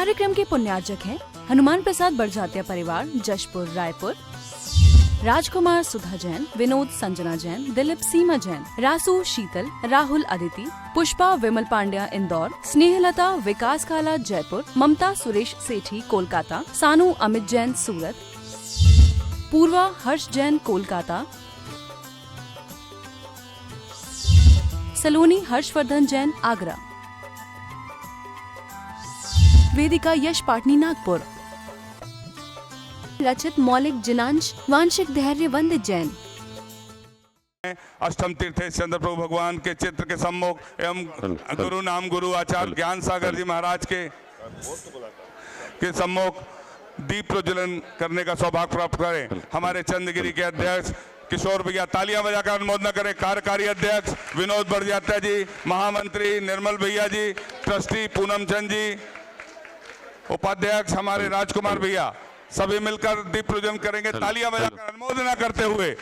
कार्यक्रम के पुण्यार्चक हैं हनुमान प्रसाद बड़जात्या परिवार, जशपुर, रायपुर। राजकुमार सुधा जैन, विनोद संजना जैन, दिलीप सीमा जैन, रासू शीतल, राहुल अदिति, पुष्पा विमल पांड्या इंदौर, स्नेहलता विकास काला जयपुर, ममता सुरेश सेठी कोलकाता, सानू अमित जैन सूरत, पूर्वा हर्ष जैन कोलकाता, सलोनी हर्षवर्धन जैन आगरा, वेदिका यश पाटनी नागपुर, रचित मौलिक जिनांश वांशिक धैर्य वंदित जैन। अष्टम तीर्थे चंद्र प्रभु भगवान के चित्र के सम्मुख एवं गुरु नाम गुरु आचार्य ज्ञान सागर जी महाराज के सम्मुख दीप प्रज्वलन करने का सौभाग्य प्राप्त करें। हमारे चंद्रगिरी के अध्यक्ष किशोर भैया, तालियां बजाकर अनुमोदन करें। कार्यकारी अध्यक्ष विनोद बड़जात्या जी, महामंत्री निर्मल भैया जी, ट्रस्टी पूनम चंद जी, उपाध्यक्ष हमारे राजकुमार भैया, सभी मिलकर दीप प्रज्वलन करेंगे तालियां बजाकर अनुमोदना करते हुए।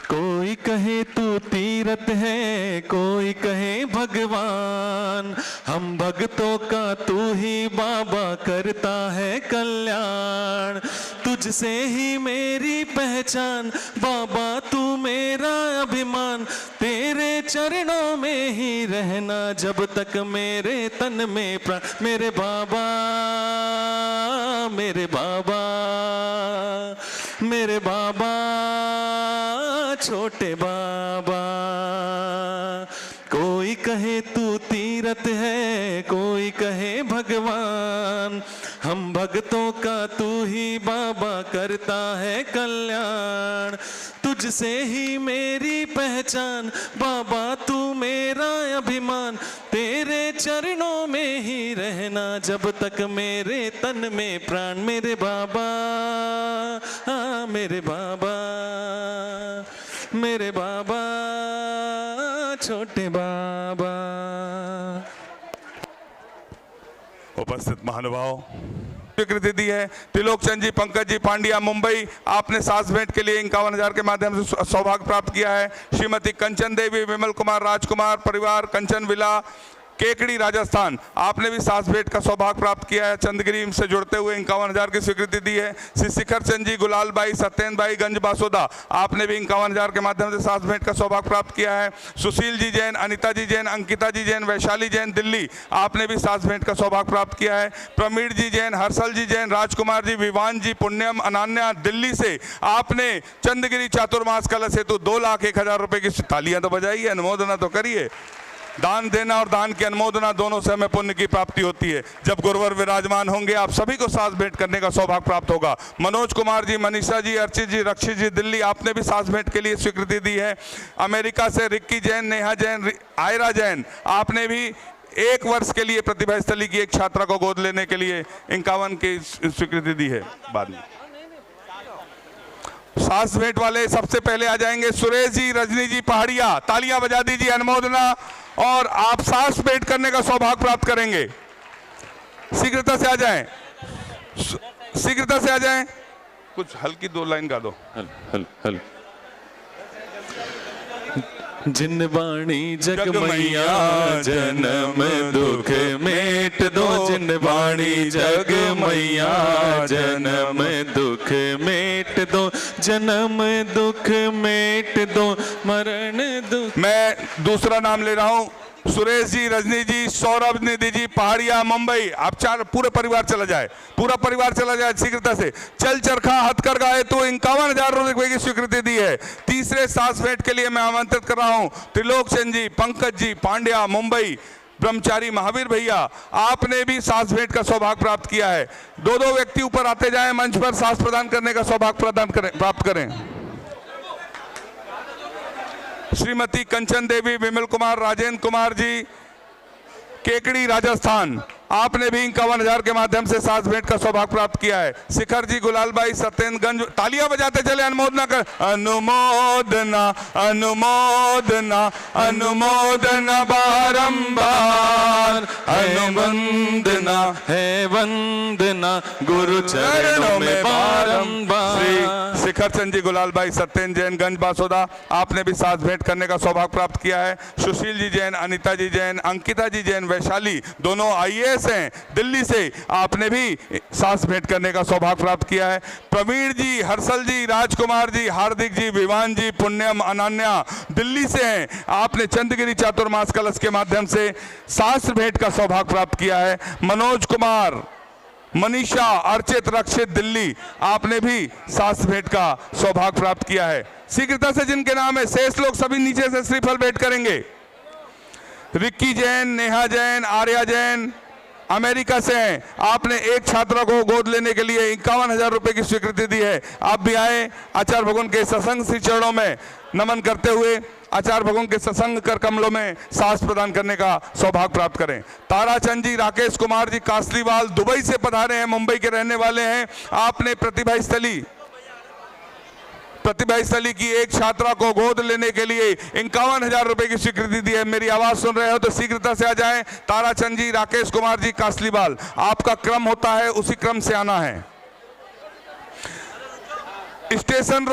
कोई कहे तू तीरथ है, कोई कहे भगवान, हम भक्तों का तू ही बाबा करता है कल्याण। तुझसे ही मेरी पहचान बाबा, तू मेरा अभिमान, तेरे चरणों में ही रहना जब तक मेरे तन में प्राण। मेरे बाबा, मेरे बाबा, मेरे बाबा, छोटे बाबा। कोई कहे तू तीरथ है, कोई कहे भगवान, हम भक्तों का तू ही बाबा करता है कल्याण। तुझसे ही मेरी पहचान बाबा, तू मेरा अभिमान, तेरे चरणों में ही रहना जब तक मेरे तन में प्राण। मेरे बाबा, हाँ मेरे बाबा, मेरे बाबा, छोटे बाबा। उपस्थित महानुभाव स्वीकृति दी है। त्रिलोक चंद जी, पंकज जी पांड्या मुंबई, आपने सास भेंट के लिए 51,000 के माध्यम से सौभाग्य प्राप्त किया है। श्रीमती कंचन देवी, विमल कुमार राजकुमार परिवार, कंचन विला, केकड़ी राजस्थान, आपने भी सास भेंट का सौभाग्य प्राप्त किया है। चंद्रगिरी से जुड़ते हुए 51,000 की स्वीकृति दी है। श्री शिखर चंद जी, गुलाल बाई, सत्येंद्र भाई गंज बासोदा, आपने भी 51,000 के माध्यम से सास भेंट का सौभाग्य प्राप्त किया है। सुशील जी जैन, अनिता जी जैन, अंकिता जी जैन, वैशाली जैन दिल्ली, आपने भी सास भेंट का सौभाग्य प्राप्त किया है। प्रमीण जी जैन, हर्षल जी जैन, राजकुमार जी, विवान जी, पुण्यम अनान्या दिल्ली से, आपने चंद्रगिरी चातुर्मास कलश हेतु 2,01,000 रुपए की, तालियां तो बजाइए, अनुमोदना तो करिए। दान देना और दान की अनुमोदना दोनों से हमें पुण्य की प्राप्ति होती है। जब गुरुवर विराजमान होंगे आप सभी को सास भेंट करने का सौभाग्य प्राप्त होगा। मनोज कुमार जी, मनीषा जी, अर्चित जी, रक्षित जी दिल्ली, आपने भी सास भेंट के लिए स्वीकृति दी है। अमेरिका से रिक्की जैन, नेहा जैन, आयरा जैन, आपने भी 1 वर्ष के लिए प्रतिभा स्थली की एक छात्रा को गोद लेने के लिए 51 की स्वीकृति दी है। बाद में सास भेंट वाले सबसे पहले आ जाएंगे सुरेश जी, रजनी जी पहाड़िया, तालियां बजा दीजिए, अनुमोदना, और आप सास भेंट करने का सौभाग्य प्राप्त करेंगे। शीघ्रता से आ जाएं, शीघ्रता से आ जाएं। कुछ हल्की 2 लाइन गा दो। हल जिन बाणी जग मैया, जन्म दुख मेट दो। जिन बाणी जग मैया, जन्म दुख मेट दो। जन्म दुख मेट दो, मरण दुख। मैं दूसरा नाम ले रहा हूं, सुरेश जी, रजनी जी, सौरभ, निधि जी पहाड़िया मुंबई, आप 4 पूरे परिवार चला जाए, पूरा परिवार चला जाए शीघ्रता से। चल चरखा हथकरघा हेतु 51,000 रुपए की स्वीकृति दी है। तीसरे सास भेंट के लिए मैं आमंत्रित कर रहा हूं त्रिलोक चंद जी, पंकज जी पांड्या मुंबई, ब्रह्मचारी महावीर भैया, आपने भी सास भेंट का सौभाग्य प्राप्त किया है। 2-2 व्यक्ति ऊपर आते जाएं, मंच पर सास प्रदान करने का सौभाग्य प्राप्त करें। श्रीमती कंचन देवी, विमल कुमार, राजेंद्र कुमार जी, केकड़ी राजस्थान, आपने भी 51,000 के माध्यम से सास भेंट का सौभाग्य प्राप्त किया है। शिखर जी, गुलालबाई, सत्येंद्रगंज, तालियां बजाते चले, अनुमोदना कर। अनुमोदना, अनुमोदना, अनुमोदना बारंबार, वंदना है वंदना, गुरु चरणों में बारंबार। श्री शिखर चंद जी गुलाल भाई सत्येंद्र जैन गंज बासोदा, आपने भी साथ भेंट करने का सौभाग्य प्राप्त किया है। सुशील जी जैन, अनिता जी जैन, अंकिता जी जैन वैशाली, दोनों आईएएस हैं दिल्ली से, आपने भी साथ भेंट करने का सौभाग्य प्राप्त किया है। प्रवीण जी, हर्षल जी, राजकुमार जी, हार्दिक जी, विवान जी, पुण्यम, अनन्या दिल्ली से हैं, आपने चंद्रगिरी चातुर्मास कलश के माध्यम से शास्त्र भेंट का सौभाग्य प्राप्त किया है। मनोज कुमार, मनीषा, अर्चित, रक्षित दिल्ली, आपने भी शास्त्र भेंट का सौभाग्य प्राप्त किया है। शीघ्रता से जिनके नाम है शेष लोग सभी नीचे से श्रीफल भेंट करेंगे। रिक्की जैन, नेहा जैन, आर्या जैन अमेरिका से हैं, आपने एक छात्रा को गोद लेने के लिए 51,000 रुपए की स्वीकृति दी है। आप भी आए, आचार्य भगवान के सत्संग श्री चरणों में नमन करते हुए आचार्य भगवान के सत्संग कर कमलों में सास प्रदान करने का सौभाग्य प्राप्त करें। ताराचंद जी, राकेश कुमार जी कासलीवाल दुबई से पधारे हैं, मुंबई के रहने वाले हैं, आपने प्रतिभा स्थली की एक छात्रा को गोद लेने के लिए 51,000 रुपए की स्वीकृति दी है। मेरी आवाज सुन रहे हो तो शीघ्रता से आ जाएं। ताराचंद जी, राकेश कुमार जी कासलीवाल, आपका क्रम होता है उसी क्रम से आना है। स्टेशन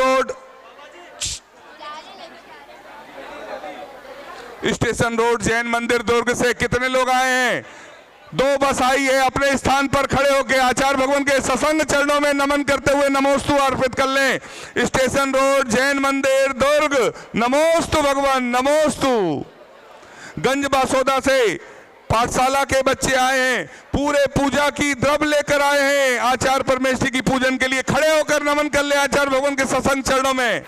रोड जैन मंदिर दुर्ग से कितने लोग आए हैं? 2 बस आई है। अपने स्थान पर खड़े होकर आचार्य भगवान के सत्संग चरणों में नमन करते हुए नमोस्तु अर्पित कर लें। स्टेशन रोड जैन मंदिर दुर्ग, नमोस्तु भगवान, नमोस्तु। गंज बासोदा से पाठशाला के बच्चे आए हैं, पूरे पूजा की द्रव्य लेकर आए हैं, आचार्य परमेश्वरी की पूजन के लिए खड़े होकर नमन कर ले आचार्य भगवान के सत्संग चरणों में।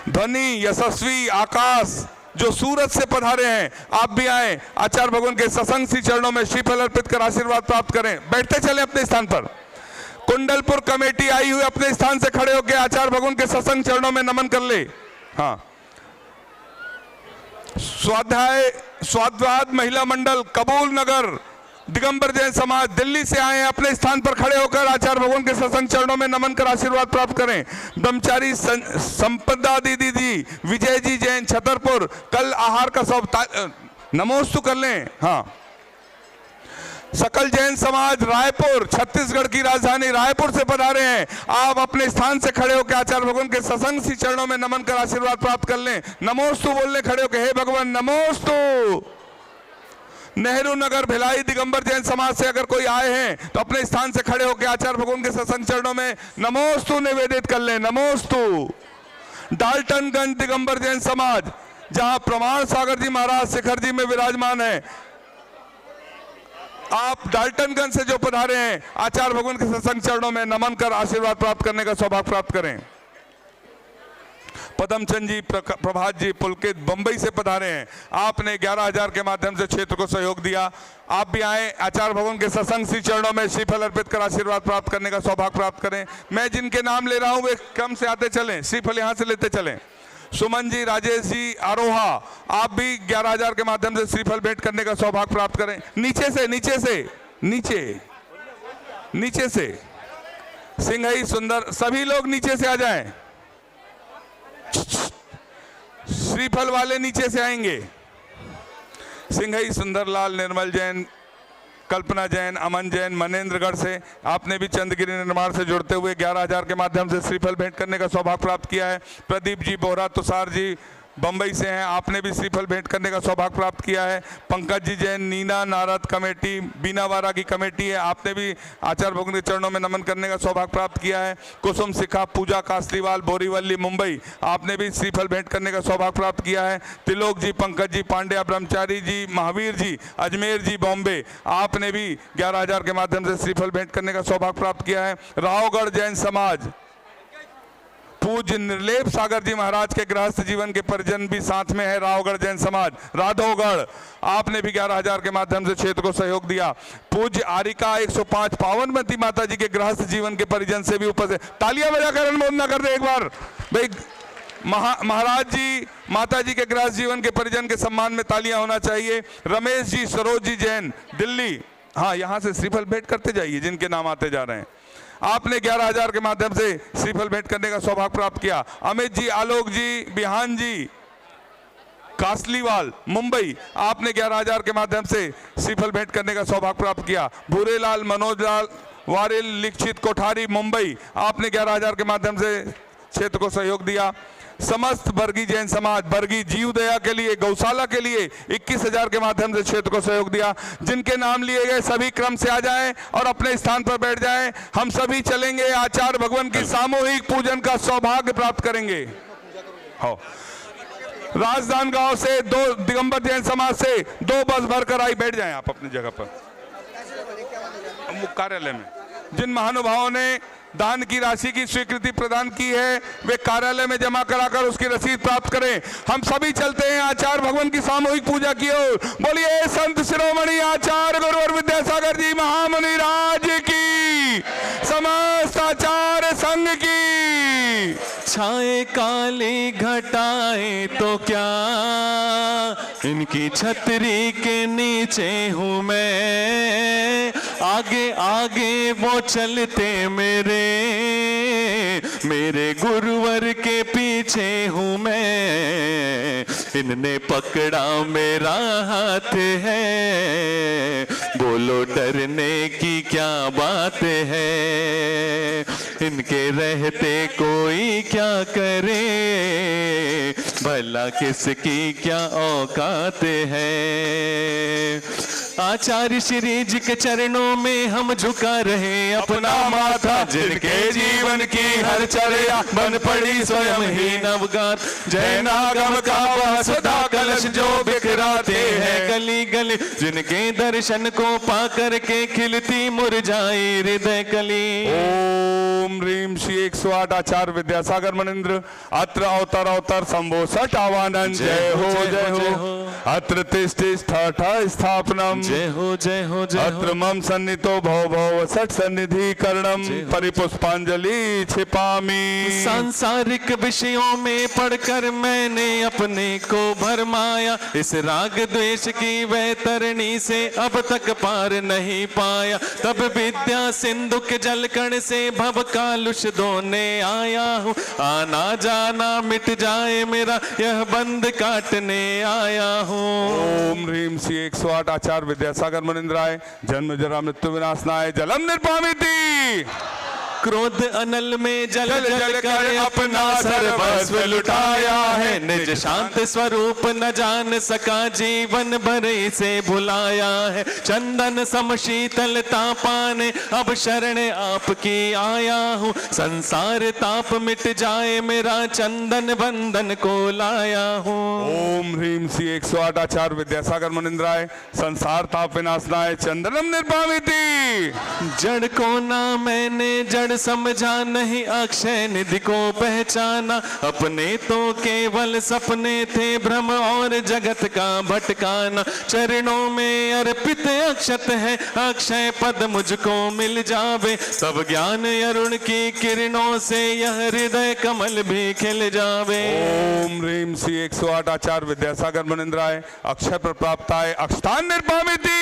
ध्वनि, यशस्वी, आकाश जो सूरत से पधारे हैं, आप भी आए, आचार्य भगवान के सत्संग श्री चरणों में श्रीफल अर्पित कर आशीर्वाद प्राप्त करें। बैठते चले अपने स्थान पर। कुंडलपुर कमेटी आई हुई, अपने स्थान से खड़े होकर आचार्य भगवान के सत्संग चरणों में नमन कर ले। हाँ, स्वाध्याय महिला मंडल कबूल नगर दिगंबर जैन समाज दिल्ली से आए हैं, अपने स्थान पर खड़े होकर आचार्य भगवान के सत्संग चरणों में नमन कर आशीर्वाद प्राप्त करें। ब्रह्मचारी संपदा दीदी जी, विजय जी जैन छतरपुर, कल आहार का सब नमोस्तु कर लें। हाँ, सकल जैन समाज रायपुर, छत्तीसगढ़ की राजधानी रायपुर से पधारे हैं, आप अपने स्थान से खड़े होकर आचार्य भगवान के सत्संग श्री चरणों में नमन कर आशीर्वाद प्राप्त कर लें। नमोस्तु बोलने खड़े होकर, हे भगवान नमोस्तु। नेहरू नगर भिलाई दिगंबर जैन समाज से अगर कोई आए हैं तो अपने स्थान से खड़े होकर आचार्य भगवान के सत्संग चरणों में नमोस्तु निवेदित कर लें। नमोस्तु। डाल्टनगंज दिगंबर जैन समाज, जहां प्रमाण सागर जी महाराज शिखर जी में विराजमान है, आप डाल्टनगंज से जो पधारे हैं, आचार्य भगवान के सत्संग चरणों में नमन कर आशीर्वाद प्राप्त करने का सौभाग्य प्राप्त करें। पदमचंद जी, प्रभात जी पुलकित बंबई से पधारे हैं, आपने 11,000 के माध्यम से क्षेत्र को सहयोग दिया। आप भी आए, आचार्य भगवान के सत्संग श्री चरणों में श्रीफल अर्पित कर आशीर्वाद प्राप्त करने का सौभाग्य प्राप्त करें। मैं जिनके नाम ले रहा हूं वे क्रम से आते चलें, श्रीफल यहां से लेते चलें। सुमन जी, राजेश जी, आरोहा, आप भी 11,000 के माध्यम से श्रीफल भेंट करने का सौभाग्य प्राप्त करें। नीचे से सिंघई सुंदर, सभी लोग नीचे से आ जाएं। श्रीफल वाले नीचे से आएंगे। सिंघई सुंदरलाल, निर्मल जैन, कल्पना जैन, अमन जैन मनेन्द्रगढ़ से, आपने भी चंद्रगिरी निर्माण से जुड़ते हुए 11,000 के माध्यम से श्रीफल भेंट करने का सौभाग्य प्राप्त किया है। प्रदीप जी बोहरा, तुषार जी बंबई से हैं, आपने भी श्रीफल भेंट करने का सौभाग्य प्राप्त किया है। पंकज जी जैन, नीना नारद कमेटी बीनावारा की कमेटी है, आपने भी आचार्य भगवान के चरणों में नमन करने का सौभाग्य प्राप्त किया है। कुसुम शिखा, पूजा कासलीवाल, बोरीवली मुंबई, आपने भी श्रीफल भेंट करने का सौभाग्य प्राप्त किया है। तिलोक जी, पंकज जी पांड्या, ब्रह्मचारी जी, महावीर जी, अजमेर जी बॉम्बे, आपने भी 11,000 के माध्यम से श्रीफल भेंट करने का सौभाग्य प्राप्त किया है। रावगढ़ जैन समाज, पूज्य निर्लेप सागर जी महाराज के गृहस्थ जीवन के परिजन भी साथ में है। रावगढ़ जैन समाज राधोगढ़, आपने भी 11,000 के माध्यम से क्षेत्र को सहयोग दिया। पूज्य आरिका 105 पावनमती माता जी के गृहस्थ जीवन के परिजन से भी उपस्थित, तालियां बजाकर अनुमोदन कर दे एक बार भाई। महाराज जी, माता जी के गृहस्थ जीवन के परिजन के सम्मान में तालियां होना चाहिए। रमेश जी, सरोज जी जैन दिल्ली, हाँ यहां से श्रीफल भेंट करते जाइए जिनके नाम आते जा रहे हैं। आपने 11,000 के माध्यम से श्रीफल भेंट करने का सौभाग्य प्राप्त किया। अमित जी, आलोक जी, बिहान जी, कासलीवाल मुंबई, आपने 11,000 के माध्यम से श्रीफल भेंट करने का सौभाग्य प्राप्त किया। भूरेलाल, मनोज लाल वारिल लिखित कोठारी मुंबई, आपने 11,000 के माध्यम से क्षेत्र को सहयोग दिया। समस्त बरगी जैन समाज बरगी जीव दया के लिए, गौशाला के लिए 21,000 के माध्यम से क्षेत्र को सहयोग दिया। जिनके नाम लिए गए सभी क्रम से आ जाएं और अपने स्थान पर बैठ जाएं। हम सभी चलेंगे, आचार्य भगवान की सामूहिक पूजन का सौभाग्य प्राप्त करेंगे। हो राजधान गांव से 2 दिगंबर जैन समाज से 2 बस भरकर आई, बैठ जाएं आप अपनी जगह पर कार्यालय में। जिन महानुभावों ने दान की राशि की स्वीकृति प्रदान की है वे कार्यालय में जमा कराकर उसकी रसीद प्राप्त करें। हम सभी चलते हैं आचार्य भगवान की सामूहिक पूजा की ओर। बोलिए संत शिरोमणि आचार्य गुरुवर विद्यासागर जी महामुनि राज की, समस्त आचार्य संघ की। छाए काली घटाए तो क्या, इनकी छतरी के नीचे हूँ मैं, आगे आगे वो चलते मेरे गुरुवर के पीछे हूँ मैं। इनने पकड़ा मेरा हाथ है, बोलो डरने की क्या बात है। इनके रहते कोई क्या करे, भला किसकी क्या औकात है। आचार्य श्री जी के चरणों में हम झुका रहे अपना माथा, जिनके जीवन की हर चर्या बन पड़ी स्वयं ही नवगात। जय नागम का वह सदा कलश जो बिखराते हैं गली गली, जिनके दर्शन को पाकर के खिलती मुरझाई हृदय कली। ओम ह्रीम श्री 108 आचार्य विद्यासागर मनिंद्र अत्र अवतर अवतर शंभो सठ आवानंद। जय हो जय हो। अत्र तिष्ठ स्थापनम। जय हो जय हो जय हो। अत्र मम सन्नितो भव भव सठ सन्निधि करणम परिपुष्पांजलि छिपामी। सांसारिक विषयों में पढ़कर मैंने अपने को भरमाया, इस राग द्वेष की वैतरणी से अब तक पार नहीं पाया। तब विद्या सिंधु के जलकण से भव कालुष धोने आया हूँ, आना जाना मिट जाए मेरा यह बंद काटने आया हूँ। ओम ह्रीम श्री 108 आचार्य विद्यासागर मनिंद्राय जन्म जरा मृत्यु विनाशनाय जलम निर्पामिति। क्रोध अनल में जल जल कर अपना सर्वस्व लुटाया है, निज शांत स्वरूप न जान सका जीवन भर इसे भुलाया है। चंदन सम शीतलता पाने अब शरण आपकी आया हूँ, संसार ताप मिट जाए मेरा चंदन बंधन को लाया हूँ। ओम ह्रीम श्री 108 आचार्य विद्यासागर मनिंद्राय संसार ताप विनाशनाय चंदनम निर्पामिति। जड़ को ना मैंने जड़ समझा नहीं अक्षय निधि को पहचाना, अपने तो केवल सपने थे भ्रम और जगत का भटकाना। चरणों में अर्पित अक्षत है अक्षय पद मुझको मिल जावे, तब ज्ञान अरुण की किरणों से यह हृदय कमल भी खिल जावे। ओम ह्रीम श्री 108 आचार्य विद्यासागर मनिंद्राय अक्षय प्राप्ताय अक्षतान निर्पामिति।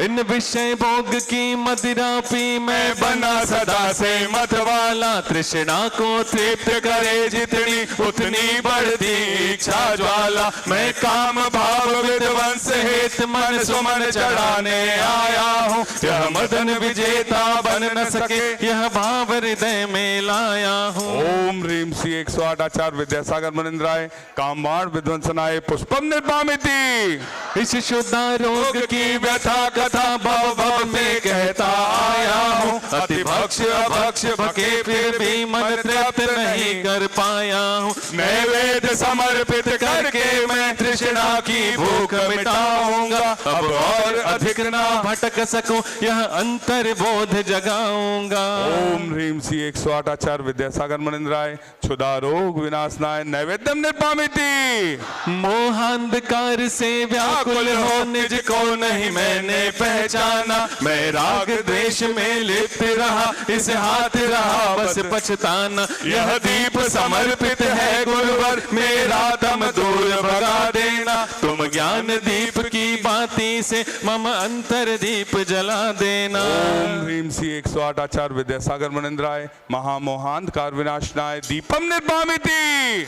इन विषय भोग की मदिरा पी मैं बना सदा से मत वाला, तृष्णा को तृप्त करे जितनी उतनी बढ़ती इच्छा ज्वाला। मैं काम भाव विध्वंस हेत मन सुमन चढ़ाने आया हूँ, यह मदन विजेता बन न सके यह भाव हृदय में लाया हूँ। ओम ह्रीम श्री 108 आचार्य विद्यासागर मनिंद्राय कामबाण विध्वंसनाय पुष्पम निर्पामिति। इस शुद्धा रोग की व्यथा कथा भव भव में कहता आया हूँ, अति भक्ष अभक्ष भके फिर भी मन तृप्त नहीं कर पाया हूँ। नैवेद्य समर्पित करके मैं तृष्णा की भूख मिटाऊंगा, अब और अधिक ना भटक सकूं यह अंतर बोध जगाऊंगा। ओम ह्रीम श्री 108 आचार्य विद्यासागर मनिंद्राय क्षुधा रोग विनाशनाय नैवेद्यम निर्पामिति। मोहांधकार से व्याकुल हो निज को नहीं मैंने पहचाना, मैं राग द्वेष में लिप्त रहा इस हाथ रहा बस पछताना। यह दीप समर्पित है गुरुवर मेरा तम दूर भगा देना, तुम ज्ञान दीप की बाती से मम अंतर दीप जला देना। ओम ह्रीम श्री 108 आचार्य विद्यासागर मनिंद्राय महामोहांधकार विनाशनाय दीपम निर्पामिति।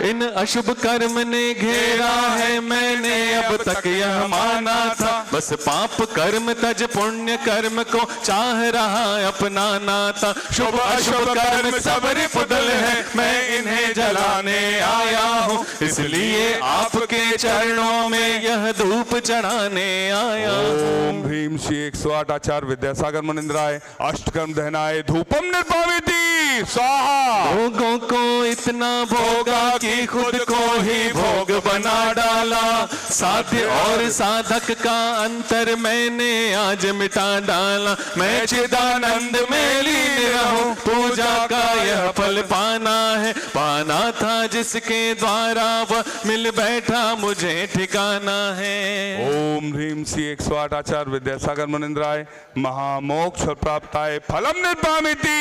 इन अशुभ कर्म ने घेरा है, मैंने अब तक यह माना था। बस पाप कर्म तज पुण्य कर्म को चाह रहा अपनाना था। शुभ अशुभ कर्म सब रिपुदल है, मैं इन्हें जलाने आया हूँ, इसलिए आपके चरणों में यह धूप चढ़ाने आया। ओम ह्रीम श्री 108 आचार्य विद्यासागर मुनिंद्राय अष्टकर्म दहनाय धूपम निर्पामिति स्वाहा। भोगों को इतना भोगा कि खुद को ही भोग बना डाला। साध्य और साधक का अंतर मैंने आज मिटा डाला। मैं चिदानंद में लीन रहूं, पूजा का यह फल पाना है। पाना था जिसके द्वारा वह मिल बैठा, मुझे ठिकाना है। ओम ह्रीम श्री 108 आचार्य विद्यासागर मुनिंद्राय महामोक्ष प्राप्ताय फलम निर्पामिति।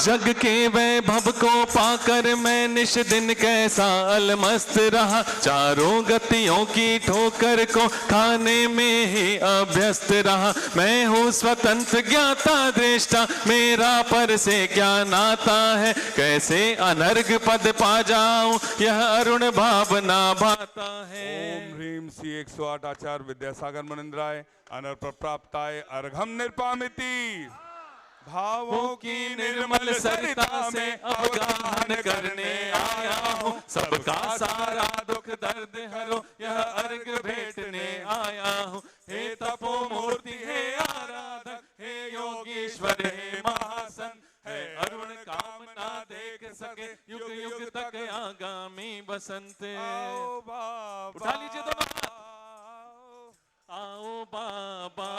जग के वैभव को पाकर मैं निश दिन कैसा अलमस्त रहा। चारों गतियों की ठोकर को खाने में ही अभ्यस्त रहा। मैं हूँ स्वतंत्र ज्ञाता दृष्टा, मेरा पर से क्या नाता है। कैसे अनर्घ पद पा जाऊं, यह अरुण भावना भाता है। ओम ह्रीम श्री 108 आचार्य विद्यासागर मुनिंद्राय अनर्प प्राप्ताय अर्घम निर्पामिति। भावों की निर्मल सरिता में अवगाहन करने आया हूँ। सबका सारा दुख दर्द हरो, यह अर्घ भेंटने आया हूँ। हे तपो मूर्ति, हे आराधक, हे योगीश्वर, हे महासन, है अरुण कामना देख सके युग युग तक आगामी बसंत। आओ बाबा, उठा लीजिए दोनों हाथ। आओ बाबा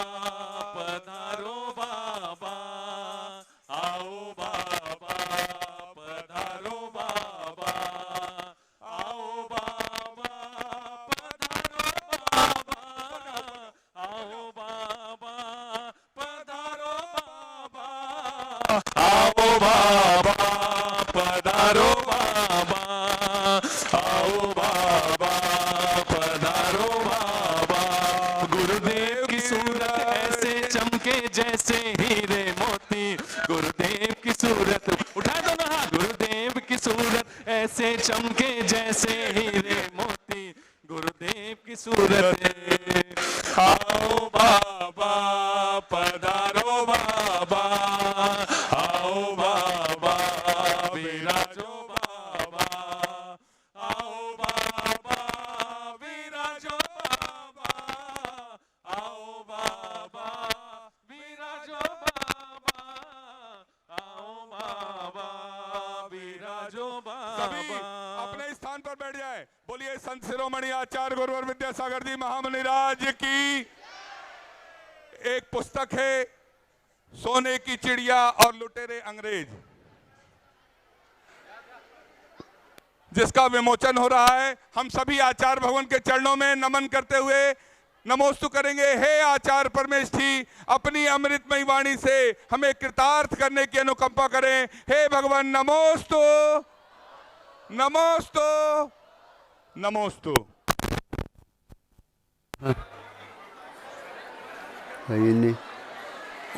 पधारो बाबा, आओ बाबा पधारो बाबा, आओ बाबा पधारो बाबा, आओ बाबा पधारो बाबा, आओ बाबा पधारो बाबा, आओ बाबा पधारो बाबा। गुरुदेव की सूरत ऐसे चमके जैसे हीरे मोती। गुरुदेव की सूरत, उठा दो ना हाथ। गुरुदेव की सूरत ऐसे चमके जैसे हीरे मोती। गुरुदेव की सूरत। आओ बाबा पधारो बाबा, आओ बाबा विराजो बाबा, आओ बाबा विराजो बाबा, आओ बाबा विराजो बाबा, आओ बाबा विराजो सभी बाबा। अपने स्थान पर बैठ जाए। बोलिए संत शिरोमणि आचार्य गुरुवर विद्यासागर जी महामुनि राज की। एक पुस्तक है सोने की चिड़िया और लुटेरे अंग्रेज, जिसका विमोचन हो रहा है। हम सभी आचार्य भगवान के चरणों में नमन करते हुए नमोस्तु करेंगे। हे आचार्य परमेष्ठी, अपनी अमृतमयी वाणी से हमें कृतार्थ करने की अनुकंपा करें। हे भगवान नमोस्तु नमोस्तु नमोस्तु।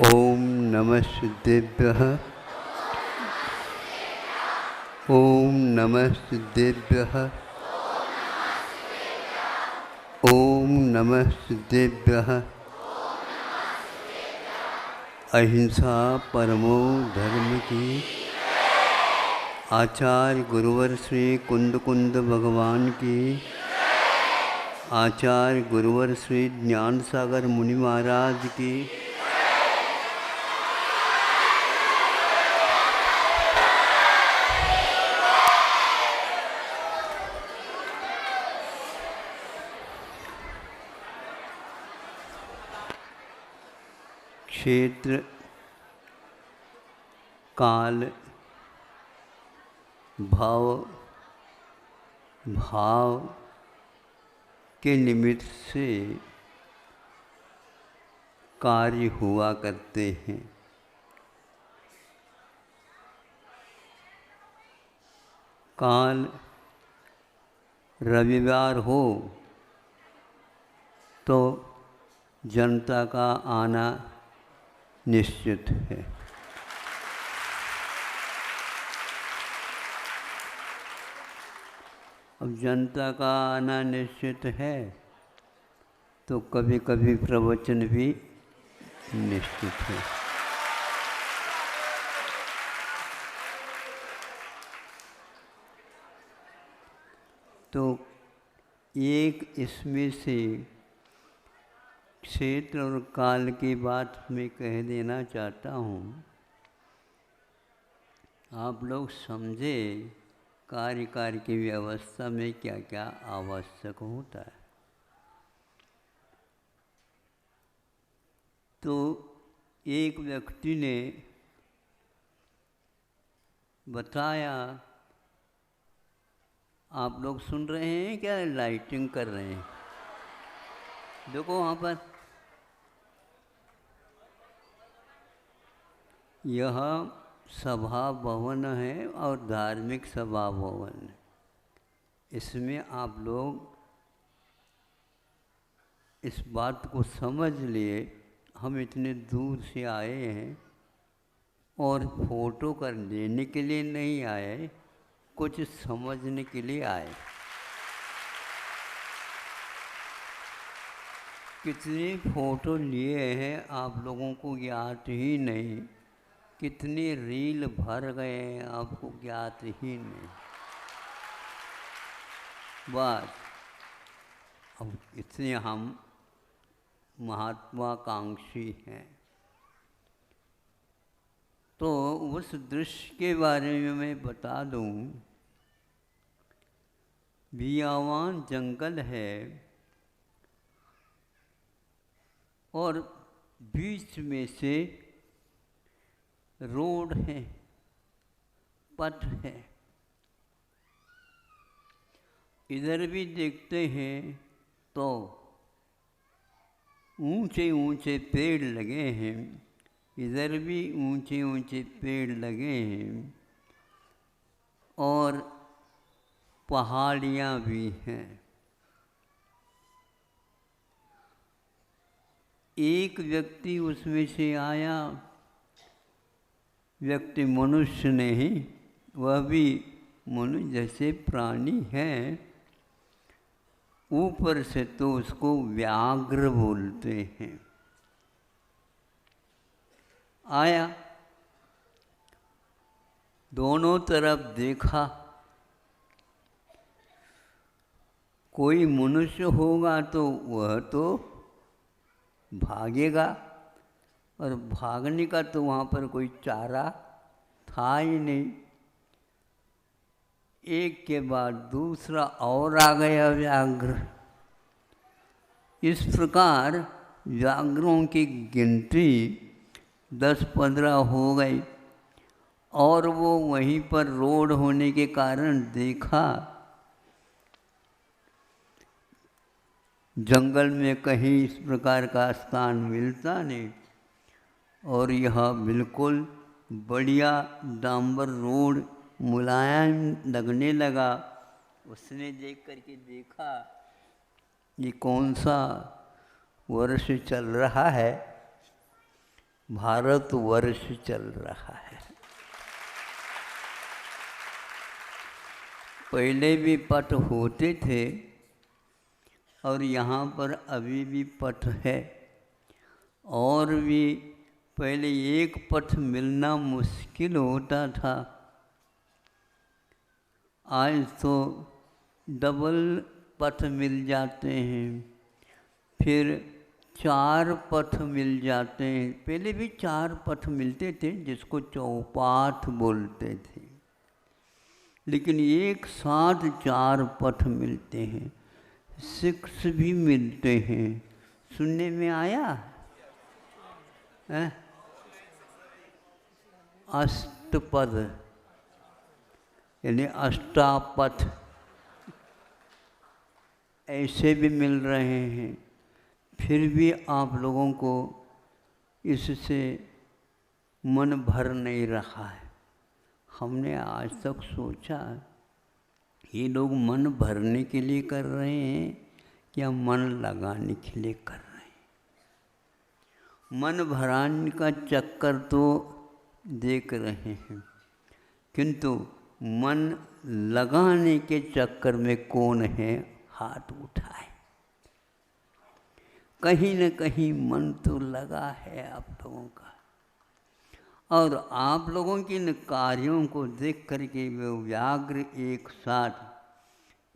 ओम नमः सिद्धेभ्यः, ओम नमः सिद्धेभ्यः, ओम नमः सिद्धेभ्यः। अहिंसा परमो धर्म की। आचार्य गुरुवर श्री कुंद कुंद भगवान की। आचार्य गुरुवर श्री ज्ञान सागर मुनि महाराज की। क्षेत्र काल भाव के निमित्त से कार्य हुआ करते हैं। काल रविवार हो तो जनता का आना निश्चित है। अब जनता का आना निश्चित है, तो कभी कभी प्रवचन भी निश्चित है। तो एक इसमें से क्षेत्र और काल की बात मैं कह देना चाहता हूँ। आप लोग समझे कार्यकाल की व्यवस्था में क्या क्या आवश्यक होता है। तो एक व्यक्ति ने बताया, आप लोग सुन रहे हैं क्या? लाइटिंग कर रहे हैं, देखो वहाँ पर। यह सभा भवन है और धार्मिक सभा भवन है। इसमें आप लोग इस बात को समझ लिए, हम इतने दूर से आए हैं और फोटो कर लेने के लिए नहीं आए, कुछ समझने के लिए आए। कितने फोटो लिए हैं आप लोगों को ज्ञात ही नहीं, कितने रील भर गए हैं आपको ज्ञात ही नहीं। बस अब इतने हम महत्वाकांक्षी हैं। तो उस दृश्य के बारे में मैं बता दूं। बियावान जंगल है और बीच में से रोड है, पथ है। इधर भी देखते हैं तो ऊंचे ऊंचे पेड़ लगे हैं, इधर भी ऊंचे ऊंचे पेड़ लगे हैं और पहाड़ियाँ भी हैं। एक व्यक्ति उसमें से आया, व्यक्ति मनुष्य नहीं, वह भी मनुष्य जैसे प्राणी है। ऊपर से तो उसको व्याघ्र बोलते हैं। आया, दोनों तरफ देखा, कोई मनुष्य होगा तो वह तो भागेगा, और भागने का तो वहाँ पर कोई चारा था ही नहीं। एक के बाद दूसरा और आ गया व्याघ्र। इस प्रकार व्याघ्रों की गिनती 10-15 हो गई और वो वहीं पर रोड होने के कारण देखा जंगल में कहीं इस प्रकार का स्थान मिलता नहीं, और यह बिल्कुल बढ़िया डांबर रोड मुलायम लगने लगा। उसने देख करके देखा ये कौन सा वर्ष चल रहा है, भारत वर्ष चल रहा है। पहले भी पथ होते थे और यहाँ पर अभी भी पथ है, और भी पहले एक पथ मिलना मुश्किल होता था। आज तो डबल पथ मिल जाते हैं, फिर 4 पथ मिल जाते हैं। पहले भी 4 पथ मिलते थे जिसको चौपाथ बोलते थे, लेकिन एक साथ 4 पथ मिलते हैं, 6 भी मिलते हैं। सुनने में आया है? अष्टपद यानी अष्टापथ ऐसे भी मिल रहे हैं। फिर भी आप लोगों को इससे मन भर नहीं रहा है। हमने आज तक सोचा ये लोग मन भरने के लिए कर रहे हैं या मन लगाने के लिए कर रहे हैं। मन भराने का चक्कर तो देख रहे हैं, किंतु मन लगाने के चक्कर में कौन है, हाथ उठाए। कहीं न कहीं मन तो लगा है आप लोगों का, और आप लोगों के इन कार्यों को देख करके वो व्याघ्र एक साथ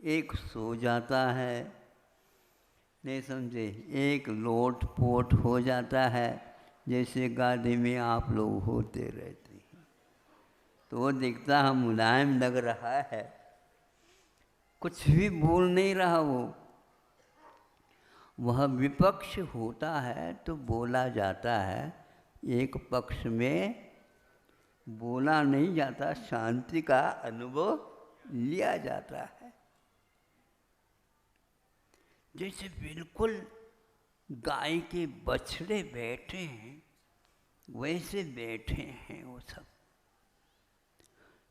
एक सो जाता है, नहीं समझे, एक लोट पोट हो जाता है, जैसे गाड़ी में आप लोग होते रहते हैं। तो वो दिखता है मुलायम लग रहा है, कुछ भी बोल नहीं रहा। वह विपक्ष होता है तो बोला जाता है, एक पक्ष में बोला नहीं जाता, शांति का अनुभव लिया जाता है। जैसे बिल्कुल गाय के बछड़े बैठे हैं वैसे बैठे हैं वो सब।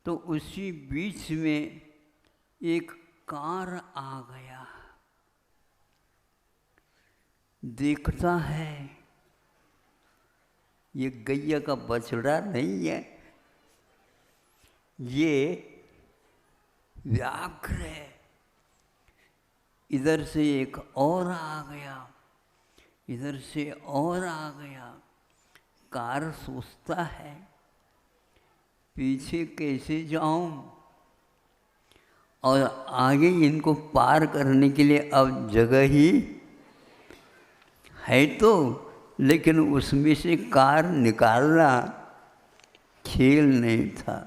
तो उसी बीच में एक कार आ गया, देखता है ये गैया का बछड़ा नहीं है, ये व्याघ्र है। इधर से एक और आ गया, इधर से और आ गया। कार सोचता है पीछे कैसे जाऊं, और आगे इनको पार करने के लिए अब जगह ही है तो, लेकिन उसमें से कार निकालना खेल नहीं था।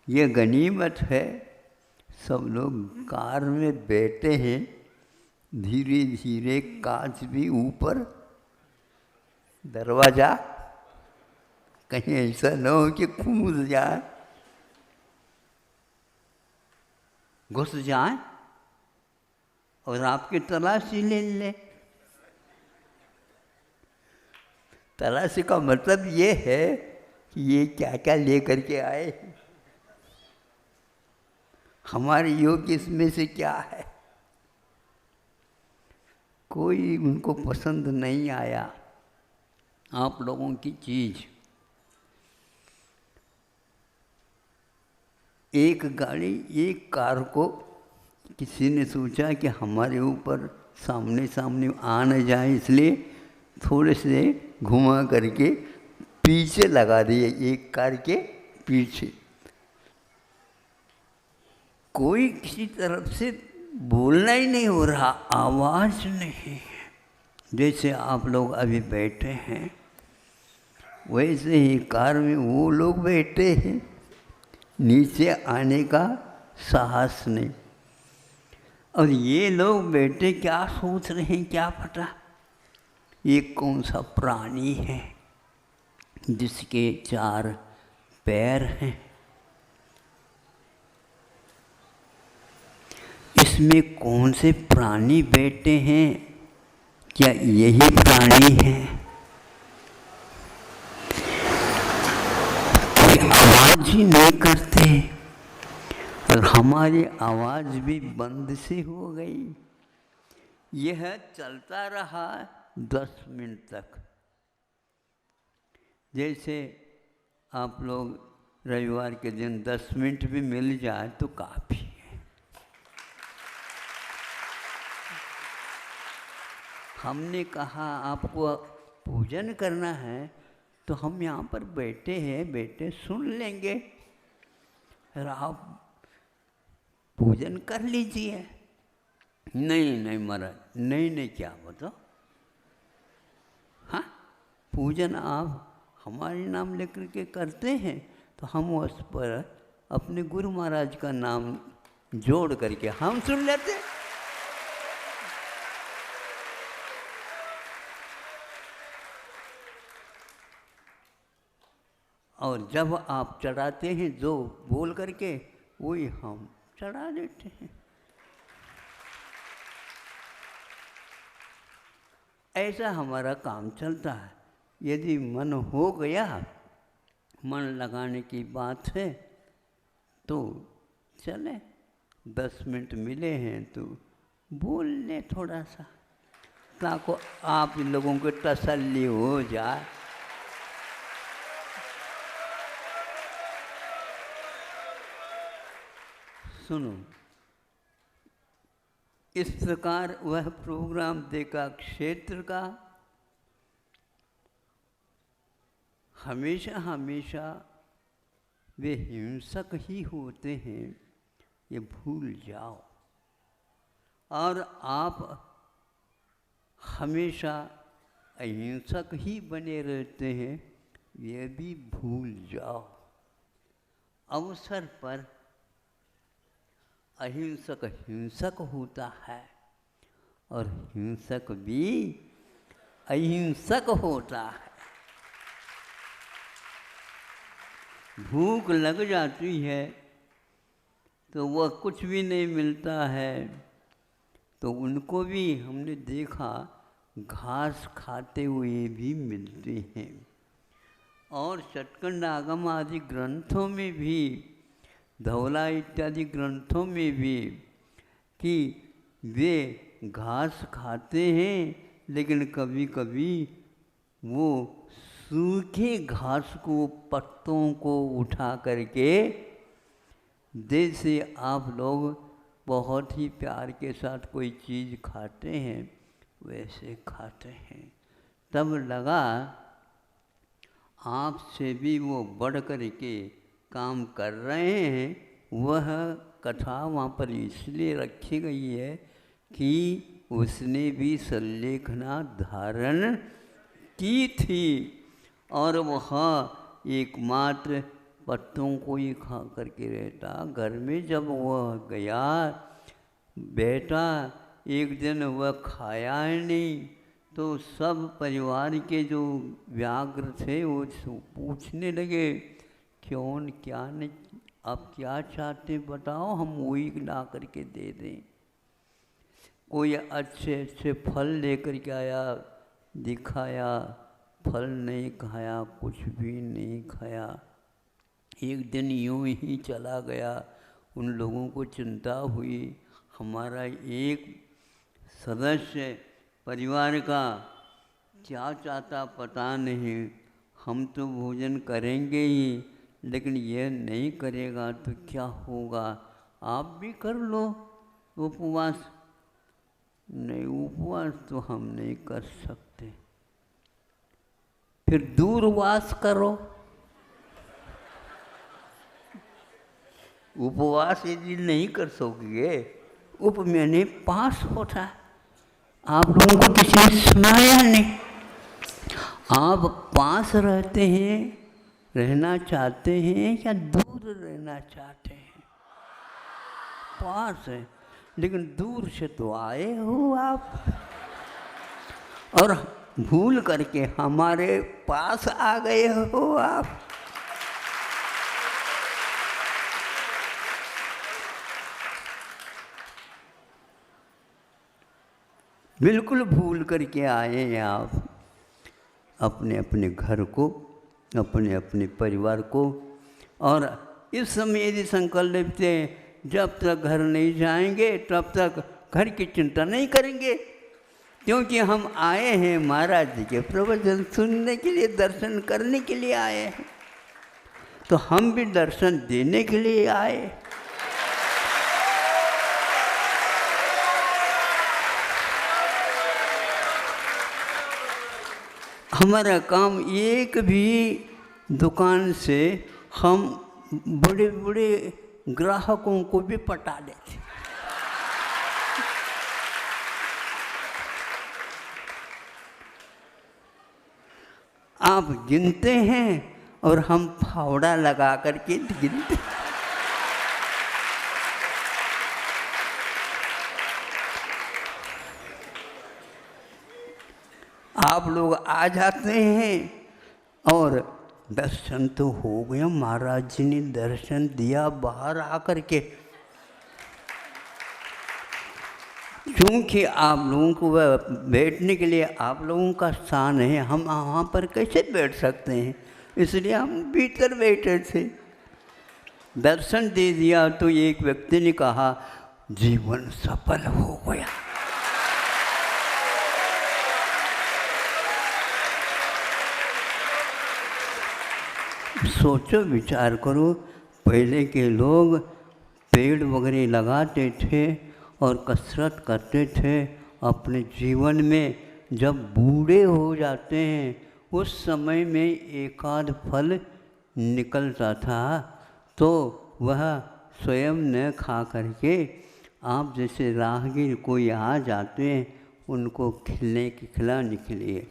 ये गनीमत है, सब लोग कार में बैठे हैं, धीरे धीरे कांच भी ऊपर, दरवाज़ा कहीं ऐसा न हो कि कूद जाए, घुस जाए और आपकी तलाशी ले ले। तलाशी का मतलब ये है कि ये क्या क्या लेकर के आए, हमारे योग इसमें से क्या है। कोई उनको पसंद नहीं आया आप लोगों की चीज़। एक गाड़ी, एक कार को किसी ने सोचा कि हमारे ऊपर सामने सामने आ न जाए, इसलिए थोड़े से घुमा करके पीछे लगा दिए, एक कार के पीछे। कोई किसी तरफ से बोलना ही नहीं हो रहा, आवाज़ नहीं है। जैसे आप लोग अभी बैठे हैं वैसे ही कार में वो लोग बैठे हैं, नीचे आने का साहस नहीं। और ये लोग बैठे क्या सोच रहे हैं क्या पता, ये कौन सा प्राणी है जिसके 4 पैर हैं, इसमें कौन से प्राणी बैठे हैं, क्या यही प्राणी है। कोई आवाज ही नहीं करते और हमारी आवाज़ भी बंद सी हो गई। यह चलता रहा 10 मिनट तक। जैसे आप लोग रविवार के दिन 10 मिनट भी मिल जाए तो काफ़ी है। हमने कहा आपको पूजन करना है तो हम यहाँ पर बैठे हैं, बैठे सुन लेंगे, और आप पूजन कर लीजिए। नहीं नहीं महाराज, नहीं नहीं, क्या बताओ, हाँ पूजन आप हमारे नाम लेकर के करते हैं तो हम उस पर अपने गुरु महाराज का नाम जोड़ करके हम सुन लेते हैं। और जब आप चढ़ाते हैं जो बोल करके वही हम चढ़ा देते हैं। ऐसा हमारा काम चलता है। यदि मन हो गया, मन लगाने की बात है तो चले, 10 मिनट मिले हैं तो बोल लें थोड़ा सा, ताकि आप लोगों को तसल्ली हो जाए। सुनो, इस प्रकार वह प्रोग्राम देखा क्षेत्र का। हमेशा हमेशा वे हिंसक ही होते हैं, ये भूल जाओ। और आप हमेशा अहिंसक ही बने रहते हैं, ये भी भूल जाओ। अवसर पर अहिंसक हिंसक होता है और हिंसक भी अहिंसक होता है। भूख लग जाती है तो वह कुछ भी नहीं मिलता है, तो उनको भी हमने देखा घास खाते हुए भी मिलते हैं। और चटकंड आगम आदि ग्रंथों में भी, धौला इत्यादि ग्रंथों में भी, कि वे घास खाते हैं, लेकिन कभी कभी वो सूखे घास को, पत्तों को उठा करके, जैसे आप लोग बहुत ही प्यार के साथ कोई चीज़ खाते हैं वैसे खाते हैं। तब लगा आपसे भी वो बढ़ कर के काम कर रहे हैं। वह कथा वहाँ पर इसलिए रखी गई है कि उसने भी संलेखना धारण की थी और वह एकमात्र पत्तों को ही खा करके रहता। घर में जब वह गया बैठा, एक दिन वह खाया ही नहीं, तो सब परिवार के जो व्याघ्र थे वो पूछने लगे, क्यों, क्या नहीं, आप क्या चाहते बताओ, हम वही ला करके दे दें। कोई अच्छे अच्छे फल लेकर के आया, दिखाया, फल नहीं खाया, कुछ भी नहीं खाया। एक दिन यूं ही चला गया। उन लोगों को चिंता हुई, हमारा एक सदस्य परिवार का क्या चाहता पता नहीं, हम तो भोजन करेंगे ही, लेकिन यह नहीं करेगा तो क्या होगा, आप भी कर लो उपवास। नहीं, उपवास तो हम नहीं कर सकते। फिर दूरवास करो। उपवास यदि नहीं कर सकोगे, उप मैंने पास होता है। आप लोगों को किसी ने सुनाया नहीं। आप पास रहते हैं, रहना चाहते हैं या दूर रहना चाहते हैं? पास है, लेकिन दूर से तो आए हो आप, और भूल करके हमारे पास आ गए हो आप। बिल्कुल भूल करके आए हैं आप अपने अपने घर को, अपने अपने परिवार को। और इस समय यदि संकल्प लेते हैं जब तक घर नहीं जाएंगे तब तक घर की चिंता नहीं करेंगे, क्योंकि हम आए हैं महाराज जी के प्रवचन सुनने के लिए, दर्शन करने के लिए आए हैं, तो हम भी दर्शन देने के लिए आए। हमारा काम एक भी दुकान से हम बड़े बड़े ग्राहकों को भी पटा देते। आप गिनते हैं और हम फावड़ा लगा करके गिनते। आप लोग आ जाते हैं और दर्शन तो हो गया, महाराज जी ने दर्शन दिया बाहर आकर के। क्योंकि आप लोगों को वह बैठने के लिए आप लोगों का स्थान है, हम वहाँ पर कैसे बैठ सकते हैं, इसलिए हम भीतर बैठे थे। दर्शन दे दिया तो एक व्यक्ति ने कहा जीवन सफल हो गया। सोचो, विचार करो, पहले के लोग पेड़ वगैरह लगाते थे और कसरत करते थे अपने जीवन में। जब बूढ़े हो जाते हैं उस समय में एक आध फल निकलता था तो वह स्वयं न खा करके आप जैसे राहगीर कोई आ जाते हैं उनको खिलाने के लिए,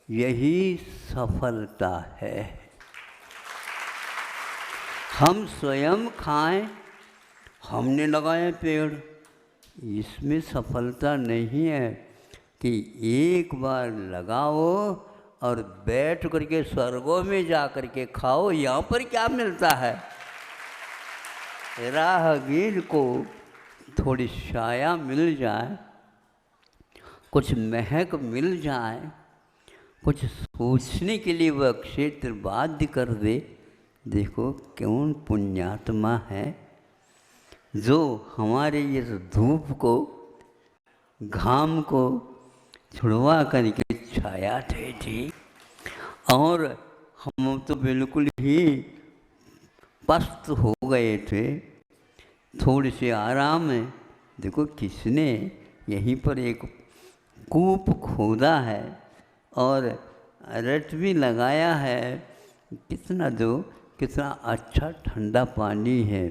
यही सफलता है। हम स्वयं खाएं, हमने लगाए पेड़, इसमें सफलता नहीं है कि एक बार लगाओ और बैठ करके स्वर्गों में जा करके खाओ। यहाँ पर क्या मिलता है? राहगीर को थोड़ी छाया मिल जाए, कुछ महक मिल जाए, कुछ सोचने के लिए वह क्षेत्र बाध्य कर दे। देखो कौन पुण्यात्मा है जो हमारे इस धूप को, घाम को छुड़वा करके छाया दे थी। और हम तो बिल्कुल ही पस्त हो गए थे, थोड़ी सी आराम है। देखो किसने यहीं पर एक कूप खोदा है और रट भी लगाया है, कितना अच्छा ठंडा पानी है।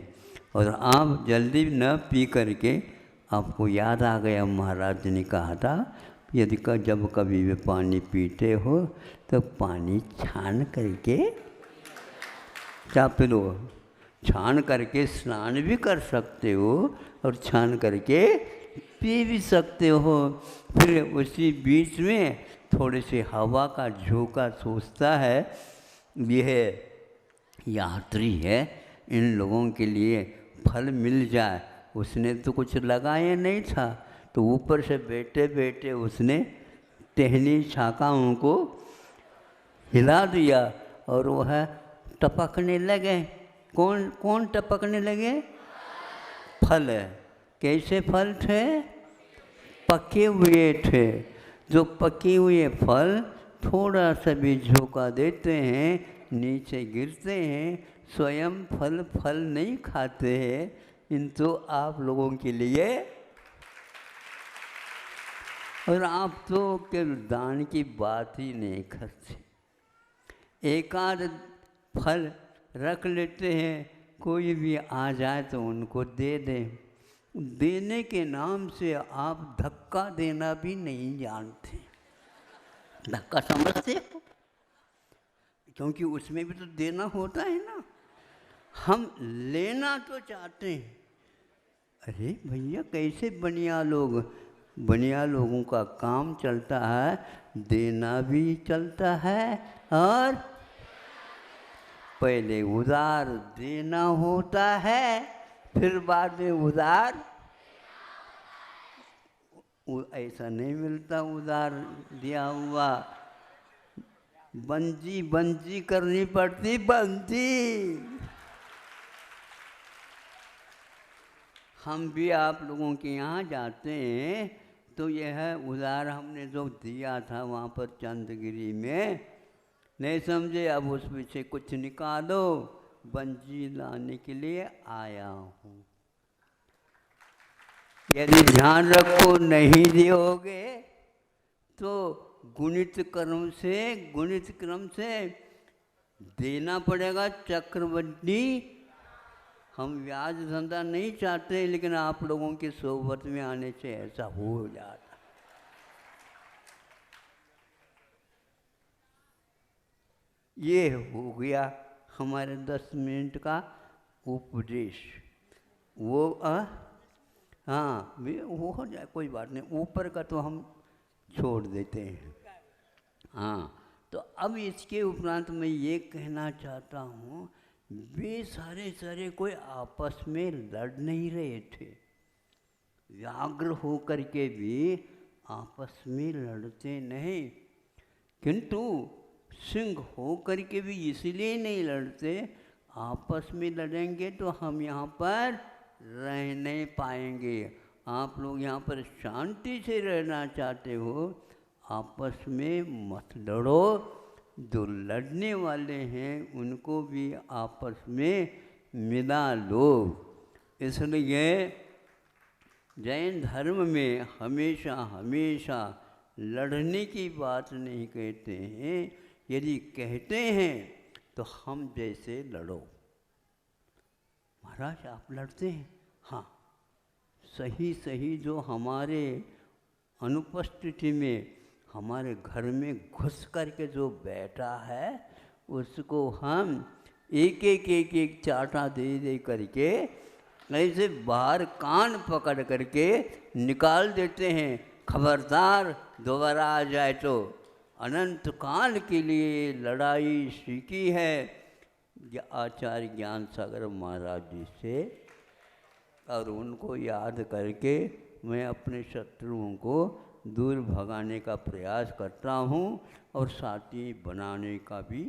और आप जल्दी न पी करके, आपको याद आ गया महाराज ने कहा था यदि जब कभी भी पानी पीते हो तो पानी छान करके क्या पिलो, छान करके स्नान भी कर सकते हो और छान करके पी भी सकते हो। फिर उसी बीच में थोड़ी सी हवा का झोंका सोचता है, यह यात्री है, इन लोगों के लिए फल मिल जाए। उसने तो कुछ लगाया नहीं था, तो ऊपर से बैठे बैठे उसने टहनी शाखाओं को हिला दिया और वह टपकने लगे। कौन टपकने लगे? फल। कैसे फल थे? पके हुए थे। जो पके हुए फल थोड़ा सा भी झोंका देते हैं नीचे गिरते हैं, स्वयं फल नहीं खाते हैं। किंतु आप लोगों के लिए, और आप तो केवल दान की बात ही नहीं करते, एक आध फल रख लेते हैं, कोई भी आ जाए तो उनको दे दें। देने के नाम से आप धक्का देना भी नहीं जानते। धक्का समझते हो? क्योंकि उसमें भी तो देना होता है ना। हम लेना तो चाहते हैं। अरे भैया कैसे बनिया लोगों का काम चलता है, देना भी चलता है और पहले उधार देना होता है, फिर बाद में उधार। ऐसा नहीं मिलता उधार दिया हुआ, बंजी करनी पड़ती, बंजी। हम भी आप लोगों के यहाँ जाते हैं तो यह उधार हमने जो दिया था वहाँ पर चंदगिरी में, नहीं समझे, अब उसमें से कुछ निकालो, बंजी लाने के लिए आया हूँ। यदि ध्यान रखो नहीं दियोगे तो गुणित क्रम से देना पड़ेगा चक्रवृद्धि। हम ब्याज धंधा नहीं चाहते, लेकिन आप लोगों की सोबत में आने से ऐसा हो जाता। ये हो गया हमारे 10 मिनट का उपदेश। वो हाँ वो हो जाए, कोई बात नहीं, ऊपर का तो हम छोड़ देते हैं। हाँ, तो अब इसके उपरांत मैं ये कहना चाहता हूँ, वे सारे कोई आपस में लड़ नहीं रहे थे। व्याघ्र हो करके भी आपस में लड़ते नहीं, किंतु सिंह हो करके भी इसलिए नहीं लड़ते, आपस में लड़ेंगे तो हम यहाँ पर रह नहीं पाएंगे। आप लोग यहाँ पर शांति से रहना चाहते हो, आपस में मत लड़ो। जो लड़ने वाले हैं उनको भी आपस में मिला लो। इसलिए जैन धर्म में हमेशा हमेशा लड़ने की बात नहीं कहते हैं। यदि कहते हैं तो हम जैसे लड़ो। महाराज आप लड़ते हैं? हाँ, सही सही जो हमारे अनुपस्थिति में हमारे घर में घुस करके जो बैठा है उसको हम एक एक चाटा दे करके ऐसे बाहर कान पकड़ करके निकाल देते हैं। खबरदार दोबारा आ जाए तो। अनंत काल के लिए लड़ाई सीखी है आचार्य ज्ञान सागर महाराज जी से, और उनको याद करके मैं अपने शत्रुओं को दूर भगाने का प्रयास करता हूँ और साथी बनाने का भी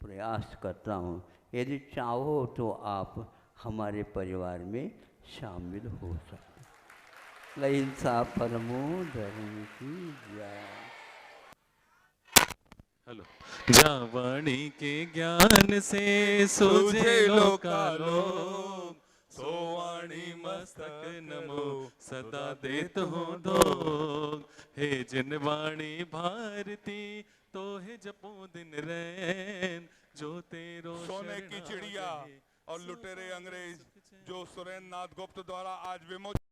प्रयास करता हूँ। यदि चाहो तो आप हमारे परिवार में शामिल हो सकते। अहिंसा परमो धर्म की जय। हेलो। जहाँ वाणी के ज्ञान से सूझे लोकालोक, सो वाणी मस्तक नमो सदा देत हो दोग। हे जिन वाणी भारती तो है जपो दिन रैन, जो तेरो सोने की चिड़िया और लुटेरे अंग्रेज जो सुरेंद्र नाथ गुप्त द्वारा आज विमोचित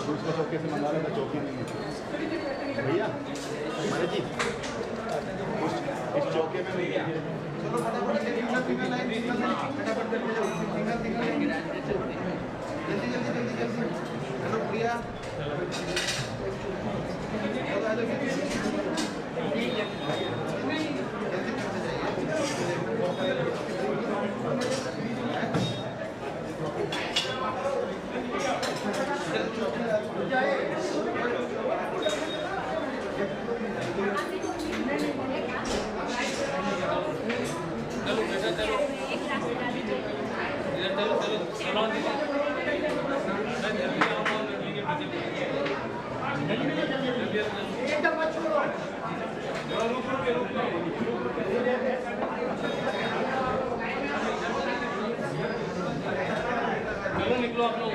दूसरे चौके से मंगा रहे थे, चौकी नहीं है भैया। अरे जी इस चौके में नहीं है। निकलो आप लोग।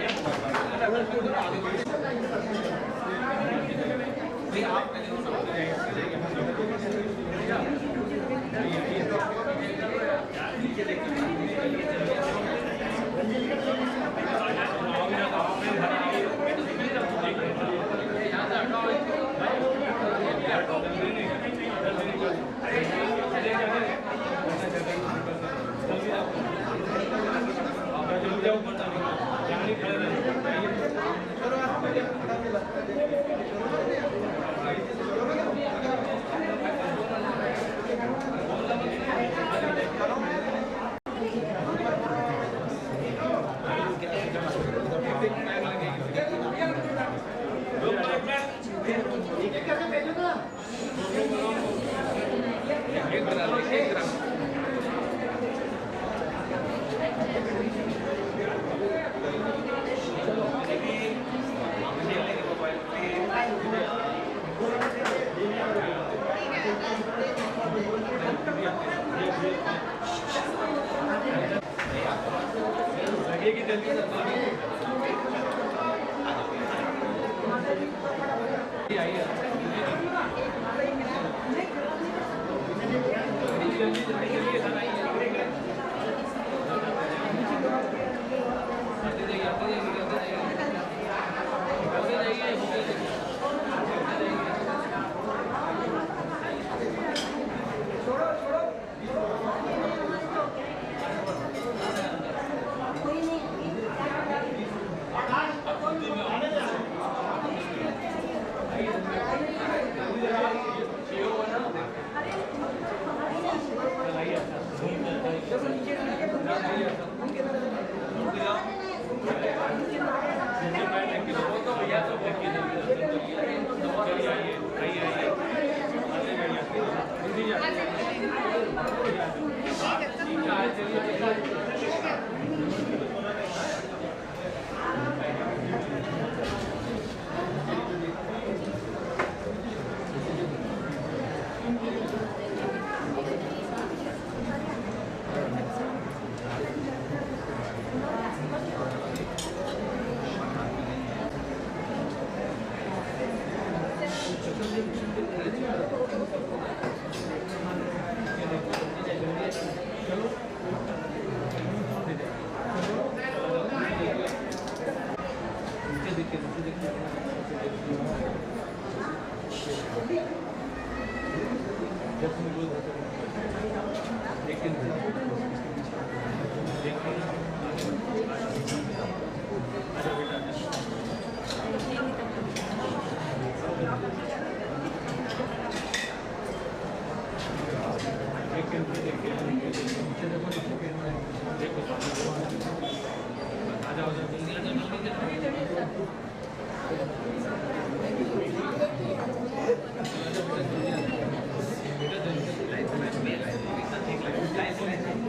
लाइन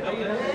चलिए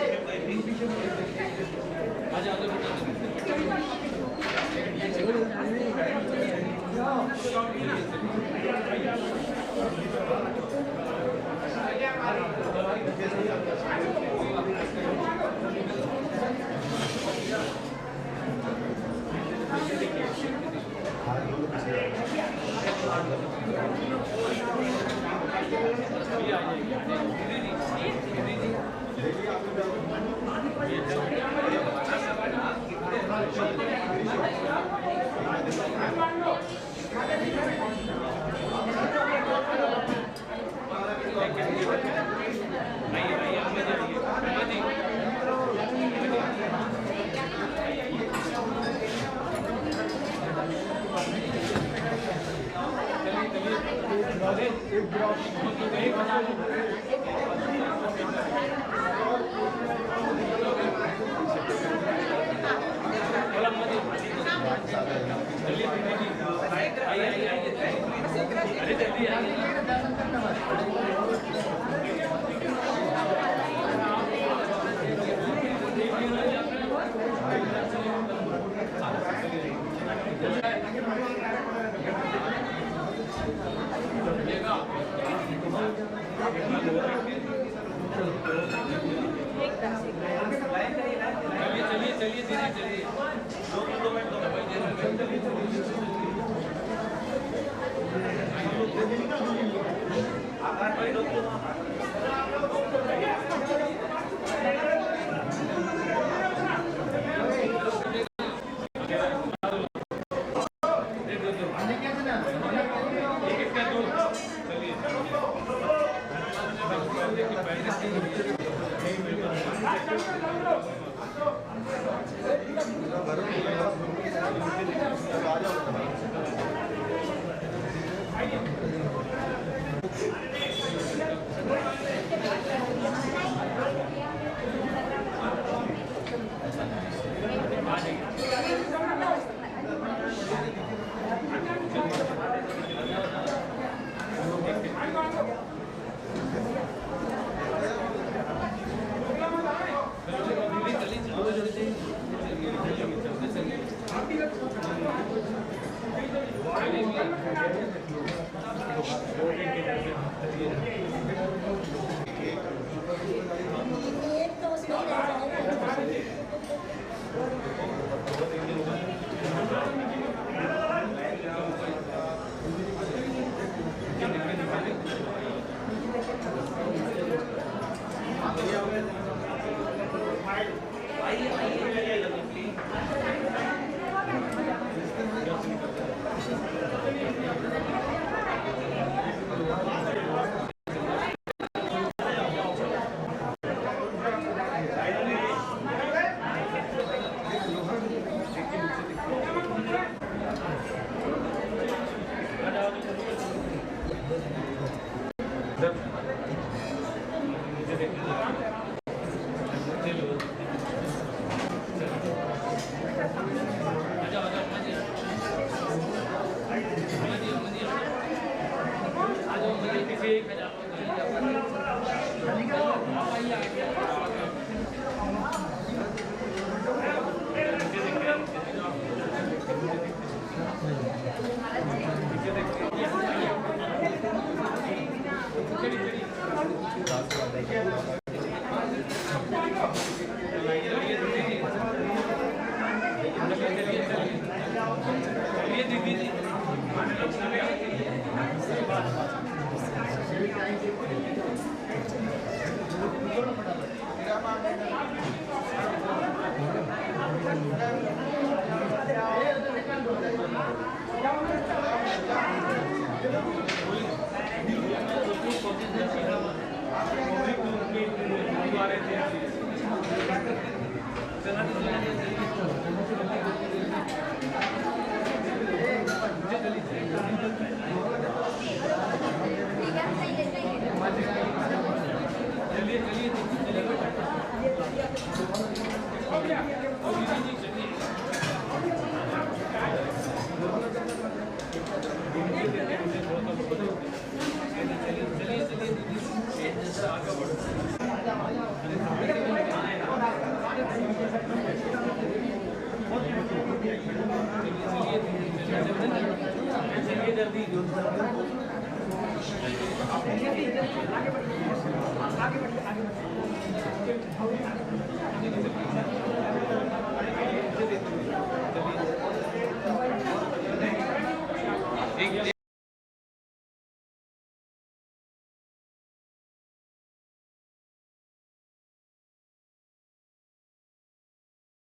आगे बढ़िए।